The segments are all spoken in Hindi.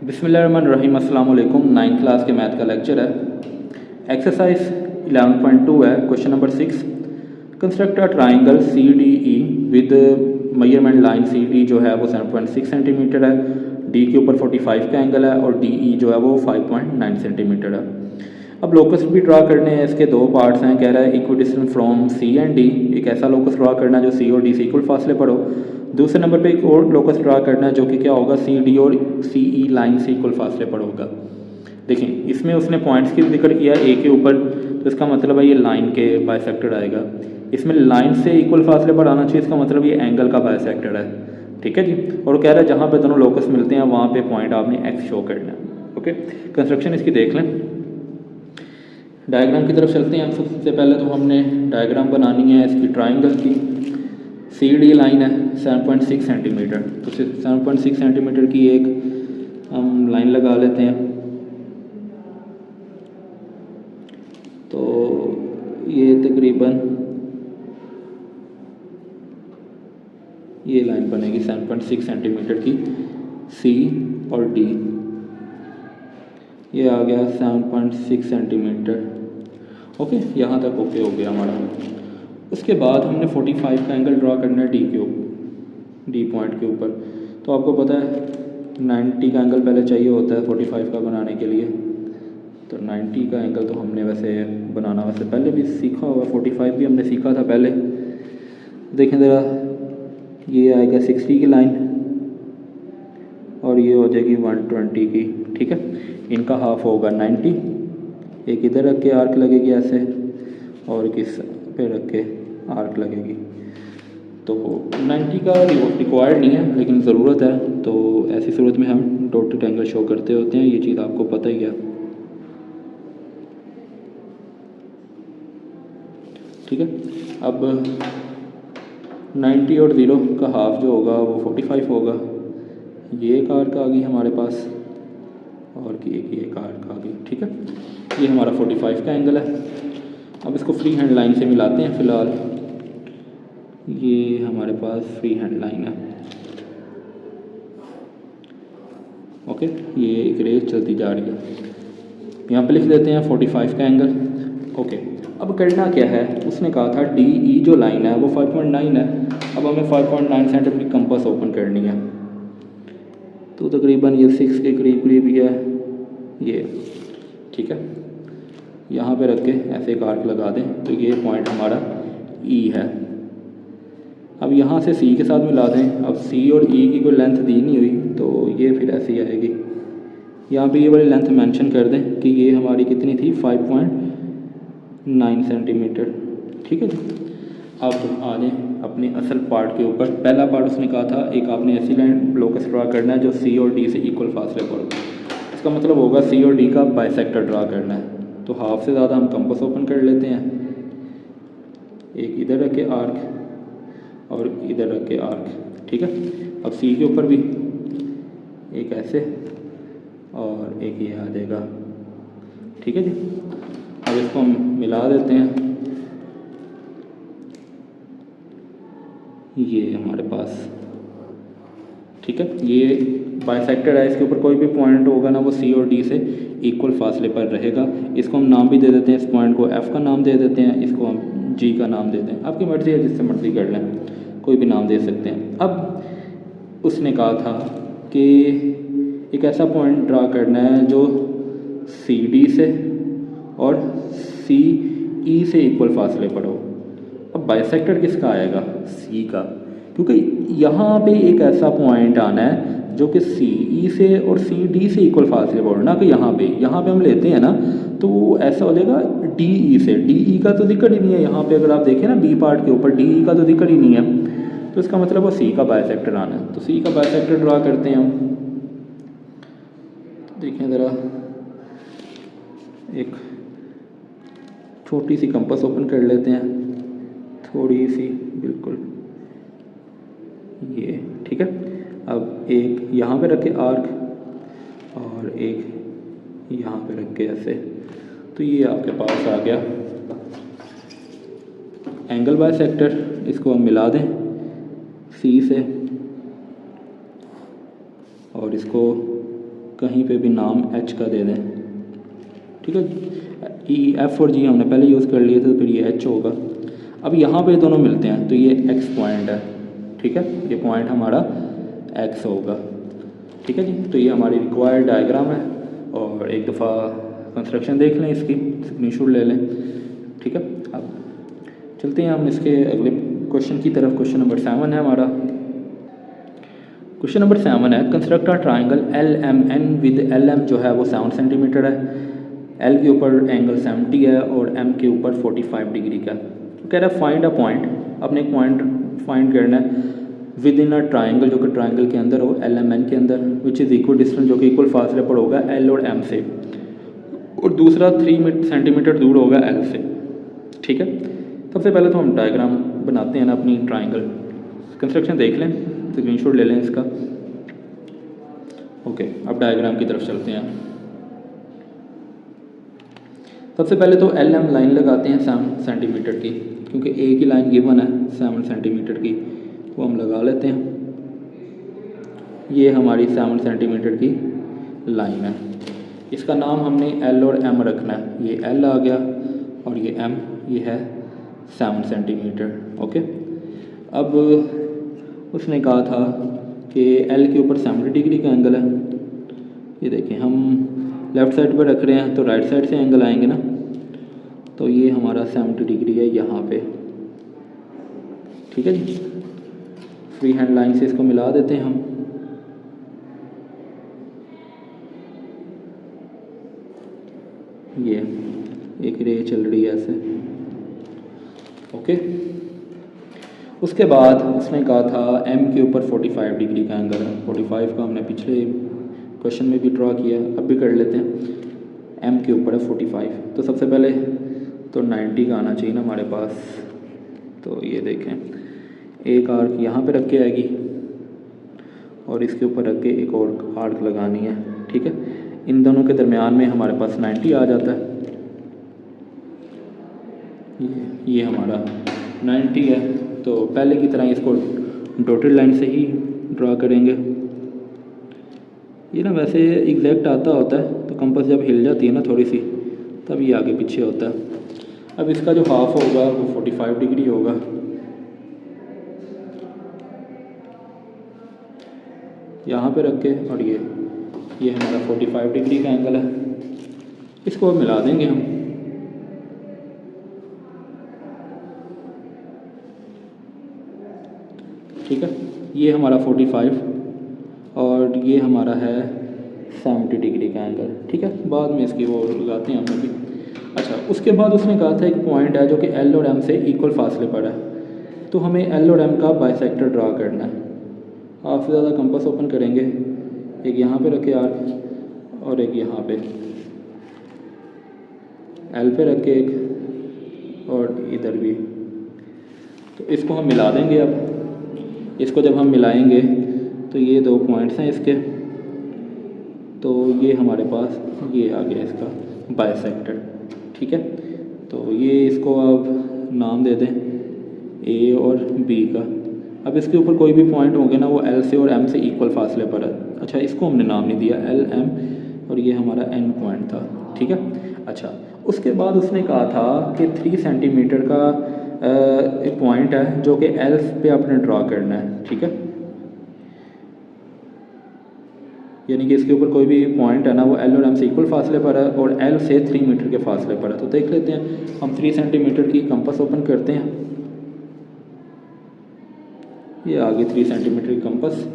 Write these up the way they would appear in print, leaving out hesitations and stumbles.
बिस्मिल्लाहिर्रहमानिर्रहीम। अस्सलाम वालेकुम। 9th क्लास के मैथ का लेक्चर है। एक्सरसाइज 11.2 है। Question number 6, construct a triangle C D E with measurement line C D जो है वो 7.6 सेंटीमीटर है, डी के ऊपर 45 का एंगल है और डी ई जो है वो 5.9 सेंटीमीटर है। अब लोकस भी ड्रा करने हैं। इसके दो पार्ट्स हैं। कह रहा है equidistant from C and D, एक ऐसा लोकस ड्रा करना है जो सी और डी से इक्वल फासले पर हो। दूसरे नंबर पे एक और लोकस ड्रा करना है जो कि क्या होगा, सी डी और सी ई लाइन से इक्वल फासले पर होगा। देखिए इसमें उसने पॉइंट्स की जिक्र किया ए के ऊपर, तो इसका मतलब है ये लाइन के बाइसेक्टर आएगा। इसमें लाइन से इक्वल फासले पर आना चाहिए, इसका मतलब ये एंगल का बाइसेक्टर है। ठीक है जी। और वो कह रहा है जहाँ पे दोनों लोकस मिलते हैं वहाँ पे पॉइंट आपने एक्स शो करना है। ओके, कंस्ट्रक्शन इसकी देख लें। डायग्राम की तरफ चलते हैं। सबसे पहले तो हमने डायग्राम बनानी है इसकी ट्राइंगल की। सी डी लाइन है 7.6 सेंटीमीटर, तो 7.6 सेंटीमीटर की एक हम लाइन लगा लेते हैं। तो ये तकरीबन ये लाइन बनेगी 7.6 सेंटीमीटर की, सी और डी। ये आ गया 7.6 सेंटीमीटर। ओके, यहाँ तक ओके हो गया हमारा। उसके बाद हमने 45 का एंगल ड्रा करना है डी के ऊपर, डी पॉइंट के ऊपर। तो आपको पता है 90 का एंगल पहले चाहिए होता है 45 का बनाने के लिए। तो 90 का एंगल तो हमने वैसे बनाना वैसे पहले भी सीखा हुआ, 45 भी हमने सीखा था पहले। देखें ज़रा, ये आएगा 60 की लाइन और ये हो जाएगी 120 की। ठीक है, इनका हाफ होगा 90। एक इधर रख के आर्क लगेगी ऐसे और किस पे रख के आर्क लगेगी। तो 90 का रिक्वायर्ड नहीं है लेकिन ज़रूरत है, तो ऐसी सूरत में हम डॉटेड एंगल शो करते होते हैं। ये चीज़ आपको पता ही है। ठीक है, अब 90 और 0 का हाफ जो होगा वो 45 होगा। ये एक आर्क आ गई हमारे पास और एक आर्क आ गई। ठीक है, ये हमारा 45 का एंगल है। अब इसको फ्री हैंड लाइन से मिलाते हैं। फ़िलहाल ये हमारे पास फ्री हैंड लाइन है। ओके, ये एक रेस चलती जा रही है। यहाँ पे लिख देते हैं 45 का एंगल। ओके, अब करना क्या है, उसने कहा था डी ई जो लाइन है वो 5.9 है। अब हमें 5.9 सेंटीमीटर कंपास ओपन करनी है। तो तकरीबन ये 6 के करीब ही है ये। ठीक है, यहाँ पे रख के ऐसे एक आर्क लगा दें तो ये पॉइंट हमारा ई है। अब यहाँ से सी के साथ मिला दें। अब सी और ई की कोई लेंथ दी नहीं हुई तो ये फिर ऐसी आएगी। यहाँ पे ये वाली लेंथ मेंशन कर दें कि ये हमारी कितनी थी, 5.9 सेंटीमीटर। ठीक है जी। अब आ जाएँ अपने असल पार्ट के ऊपर। पहला पार्ट उसने कहा था एक आपने ऐसी लाइन लोकस ड्रा करना है जो सी और डी से इक्वल फासले पर हो। इसका मतलब होगा सी और डी का बाइसेक्टर ड्रा करना है। तो हाफ से ज़्यादा हम कंपास ओपन कर लेते हैं। एक इधर रख के आर्क और इधर रख के आर्क। ठीक है, अब सी के ऊपर भी एक ऐसे और एक ये आ जाएगा। ठीक है जी। अब इसको हम मिला देते हैं। ये हमारे पास, ठीक है, ये बाइसेक्टर है। इसके ऊपर कोई भी पॉइंट होगा ना वो सी और डी से इक्वल फासले पर रहेगा। इसको हम नाम भी दे देते हैं। इस पॉइंट को एफ़ का नाम दे देते हैं, इसको हम जी का नाम दे दें। आपकी मर्ज़ी है, जिससे मर्ज़ी कर लें, कोई भी नाम दे सकते हैं। अब उसने कहा था कि एक ऐसा पॉइंट ड्रा करना है जो सी डी से और सी ई से इक्वल फासले पर हो। अब बाइसेक्टर किसका आएगा, सी का, क्योंकि यहाँ पे एक ऐसा पॉइंट आना है जो कि सी ई से और सी डी से इक्वल फासले पर हो ना। कि यहाँ पे हम लेते हैं ना तो ऐसा हो जाएगा डी ई से। डी ई का तो जिक्र ही नहीं है यहाँ पे। अगर आप देखें ना बी पार्ट के ऊपर डी ई का तो जिक्र ही नहीं है। तो इसका मतलब वो सी का बाइसेक्टर आना है। तो सी का बाइसेक्टर ड्रा करते हैं हम। देखें ज़रा, एक छोटी सी कंपास ओपन कर लेते हैं, थोड़ी सी, बिल्कुल ये। ठीक है, अब एक यहाँ पे रखे आर्क और एक यहाँ पे रख के ऐसे। तो ये आपके पास आ गया एंगल बाइसेक्टर। इसको हम मिला दें सी से और इसको कहीं पे भी नाम एच का दे दें, ठीक है। ई एफ और जी हमने पहले यूज़ कर लिए थे, तो फिर ये एच होगा। अब यहाँ पे दोनों मिलते हैं तो ये एक्स पॉइंट है, ठीक है, ये पॉइंट हमारा एक्स होगा, ठीक है जी। तो ये हमारी रिक्वायर्ड डायग्राम है, और एक दफ़ा कंस्ट्रक्शन देख लें, इसकी स्क्रीनशॉट ले लें, ठीक है। अब चलते हैं हम इसके अगले क्वेश्चन की तरफ। क्वेश्चन नंबर 7 है हमारा। क्वेश्चन नंबर 7 है, construct a triangle L M N with L M जो है वो 7 सेंटीमीटर है, एल के ऊपर एंगल 70 है और एम के ऊपर 45 डिग्री का। कह रहा है फाइंड अ पॉइंट, अपने एक पॉइंट फाइंड करना है विद इन अ ट्राइंगल, जो कि ट्राइंगल के अंदर हो, एल एम एन के अंदर, विच इज़ इक्वल डिस्टेंस, जो कि इक्वल फासले पर होगा एल और एम से, और दूसरा 3 सेंटीमीटर दूर होगा एल से, ठीक है। सबसे पहले तो हम डायग्राम बनाते हैं ना अपनी ट्राइंगल। कंस्ट्रक्शन देख लें, स्क्रीनशॉट ले लें इसका। ओके, अब डायग्राम की तरफ चलते हैं। सबसे पहले तो एल एम लाइन लगाते हैं 7 सेंटीमीटर की, क्योंकि ए की लाइन गिवन है 7 सेंटीमीटर की, वो हम लगा लेते हैं। ये हमारी 7 सेंटीमीटर की लाइन है, इसका नाम हमने एल और एम रखना है। ये एल आ गया और ये एम, ये है 7 सेंटीमीटर, ओके। अब उसने कहा था कि एल के ऊपर 70 डिग्री का एंगल है। ये देखें, हम लेफ़्ट साइड पर रख रहे हैं तो राइट साइड से एंगल आएंगे ना, तो ये हमारा 70 डिग्री है यहाँ पे, ठीक है जी। फ्री हैंड लाइन से इसको मिला देते हैं हम। ये एक रे चल रही है ऐसे, ओके। उसके बाद उसने कहा था एम के ऊपर 45 डिग्री का एंगल है। 45 का हमने पिछले क्वेश्चन में भी ड्रॉ किया, अब भी कर लेते हैं। एम के ऊपर है 45, तो सबसे पहले तो 90 का आना चाहिए ना हमारे पास। तो ये देखें, एक आर्क यहाँ पे रख के आएगी और इसके ऊपर रख के एक और आर्क लगानी है, ठीक है। इन दोनों के दरमियान में हमारे पास 90 आ जाता है। ये हमारा 90 है, तो पहले की तरह इसको डॉटेड लाइन से ही ड्रा करेंगे। ये ना वैसे एग्जैक्ट आता होता है, तो कंपास जब हिल जाती है ना थोड़ी सी, तब ये आगे पीछे होता है। अब इसका जो हाफ होगा वो 45 डिग्री होगा। यहाँ पे रख के, और ये हमारा 45 डिग्री का एंगल है, इसको अब मिला देंगे हम। ठीक है, ये हमारा 45 और ये हमारा है 70 डिग्री का एंगल, ठीक है। बाद में इसकी वो लगाते हैं हम अभी। अच्छा, उसके बाद उसने कहा था एक पॉइंट है जो कि एल और एम से इक्वल फासले पर है, तो हमें एल और एम का बाइसेक्टर ड्रा करना है। हाफ से ज़्यादा कंपास ओपन करेंगे, एक यहाँ पे रखे आर्क और एक यहाँ पे, एल पे रख के एक, और इधर भी। तो इसको हम मिला देंगे। अब इसको जब हम मिलाएंगे तो ये 2 पॉइंट्स हैं इसके, तो ये हमारे पास ये आ गया इसका बाइसेक्टर, ठीक है। तो ये इसको अब नाम दे दें ए और बी का। अब इसके ऊपर कोई भी पॉइंट होंगे ना, वो एल से और एम से इक्वल फासले पर है। अच्छा, इसको हमने नाम नहीं दिया, एल एम, और ये हमारा एन पॉइंट था, ठीक है। अच्छा, उसके बाद उसने कहा था कि 3 सेंटीमीटर का एक पॉइंट है जो कि एल पे आपने ड्रा करना है, ठीक है। यानी कि इसके ऊपर कोई भी पॉइंट है ना, वो एल और एम से इक्वल फासले पर है और एल से 3 मीटर के फासले पर है। तो देख लेते हैं, हम 3 सेंटीमीटर की कंपास ओपन करते हैं। ये आगे 3 सेंटीमीटर की कंपास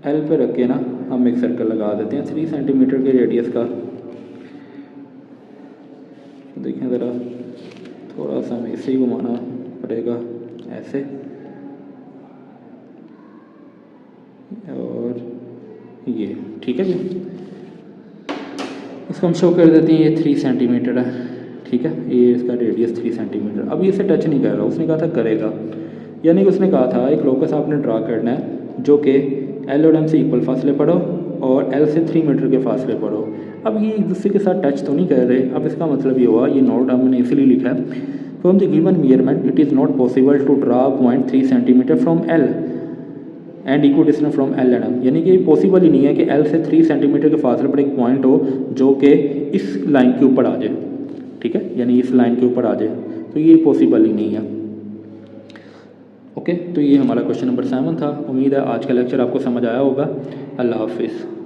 एल पे रख के ना हम एक सर्कल लगा देते हैं 3 सेंटीमीटर के रेडियस का। देखें ज़रा, थोड़ा सा हमें इसे ही घुमाना पड़ेगा ऐसे, और ये, ठीक है जी। इसको हम शो कर देते हैं, ये 3 सेंटीमीटर है, ठीक है। ये इसका रेडियस 3 सेंटीमीटर। अब ये इसे टच नहीं कर रहा, उसने कहा था करेगा, यानी कि उसने कहा था एक लोकस आपने ड्रा करना है जो कि एल और एम से इक्वल फासले पर हो और एल से 3 मीटर के फासले पर हो। अब ये एक दूसरे के साथ टच तो नहीं कर रहे। अब इसका मतलब ये हुआ, ये नोट हमने इसीलिए लिखा है, from the given measurement it is not possible to draw point 3 centimetre from L. And equal distance from L and M, यानी कि पॉसिबल ही नहीं है कि एल से 3 सेंटीमीटर के फासले पर एक पॉइंट हो जो कि इस लाइन के ऊपर आ जाए, ठीक है, यानी इस लाइन के ऊपर आ जाए, तो ये पॉसिबल ही नहीं है। ओके, तो ये हमारा क्वेश्चन नंबर 7 था। उम्मीद है आज का लेक्चर आपको समझ आया होगा। अल्लाह हाफिज़।